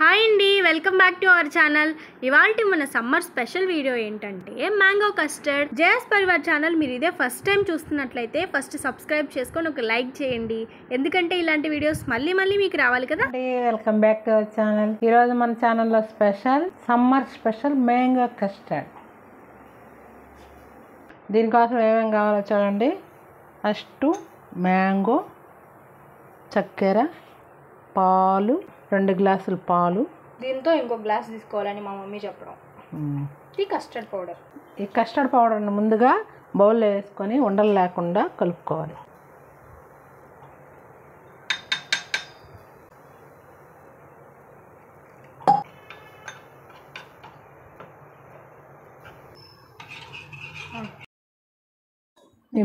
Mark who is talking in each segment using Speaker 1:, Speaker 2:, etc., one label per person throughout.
Speaker 1: Hi అండి, welcome back to our channel. ఇవాల్టి మన సమ్మర్ స్పెషల్ వీడియో ఏంటంటే mango custard. JS Parivar channel మీరు ఇదే ఫస్ట్ టైం చూస్తున్నట్లయితే ఫస్ట్ సబ్స్క్రైబ్ చేసుకొని ఒక లైక్ చేయండి, ఎందుకంటే ఇలాంటి వీడియోస్ మళ్ళీ మీకు రావాలి కదా.
Speaker 2: Welcome back to our channel. ఈరోజు మన ఛానల్లో సమ్మర్ స్పెషల్ మ్యాంగో కస్టర్డ్. దీనికోసం ఏమేమి కావాలో చూడండి. ఫస్ట్ మ్యాంగో, చక్కెర, పాలు, 2 గ్లాసులు పాలు.
Speaker 1: దీంతో ఇంకో గ్లాస్ తీసుకోవాలని మా మమ్మీ చెప్పడం. ఈ కస్టర్డ్ పౌడర్.
Speaker 2: ఈ కస్టర్డ్ పౌడర్ని ముందుగా బౌల్లో వేసుకొని ఉండలు లేకుండా కలుపుకోవాలి.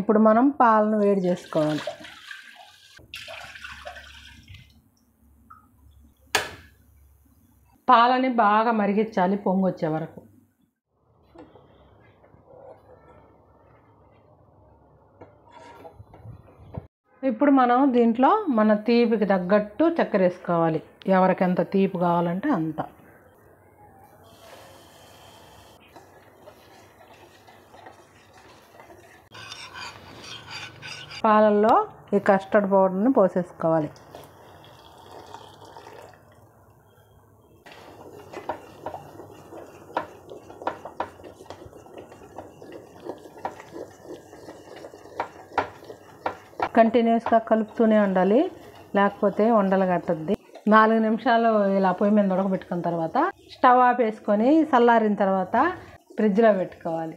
Speaker 2: ఇప్పుడు మనం పాలను వేడి చేసుకోవాలి. పాలని బాగా మరిగించాలి పొంగు వచ్చే వరకు. ఇప్పుడు మనం దీంట్లో మన తీపికి తగ్గట్టు చక్కెర వేసుకోవాలి. ఎవరికి ఎంత తీపి కావాలంటే అంత. పాలల్లో ఈ కస్టర్డ్ పౌడర్ని పోసేసుకోవాలి. కంటిన్యూస్గా కలుపుతూనే ఉండాలి, లేకపోతే ఉండలు కట్టద్ది. 4 నిమిషాలు ఇలా పొయ్యి మీద ఉడకబెట్టుకున్న తర్వాత స్టవ్ ఆపేసుకొని చల్లారిన తర్వాత ఫ్రిడ్జ్లో పెట్టుకోవాలి.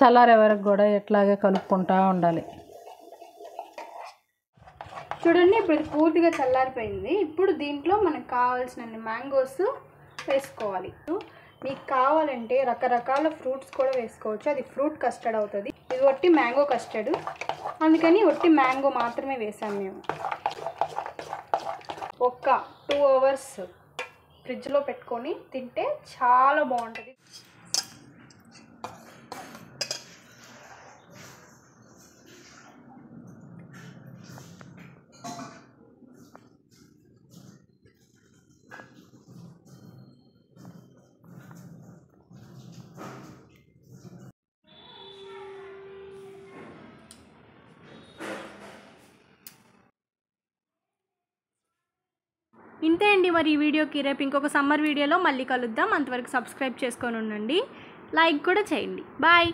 Speaker 2: చల్లారే వరకు కూడా ఇట్లాగే కలుపుకుంటూ ఉండాలి.
Speaker 1: చూడండి, ఇప్పుడు ఇది పూర్తిగా చల్లారిపోయింది. ఇప్పుడు దీంట్లో మనకు కావాల్సిన మ్యాంగోస్ వేసుకోవాలి. మీకు కావాలంటే రకరకాల ఫ్రూట్స్ కూడా వేసుకోవచ్చు, అది ఫ్రూట్ కస్టర్డ్ అవుతుంది. ఇది ఒట్టి మ్యాంగో కస్టర్డ్, అందుకని ఒట్టి మ్యాంగో మాత్రమే వేసాము మేము. ఒక 2 అవర్స్ ఫ్రిడ్జ్లో పెట్టుకొని తింటే చాలా బాగుంటుంది. ఇంతే అండి మరి ఈ వీడియోకి. రేపు ఇంకొక సమ్మర్ వీడియోలో మళ్ళీ కలుద్దాం. అంతవరకు సబ్స్క్రైబ్ చేసుకొని ఉండండి, లైక్ కూడా చేయండి. బాయ్.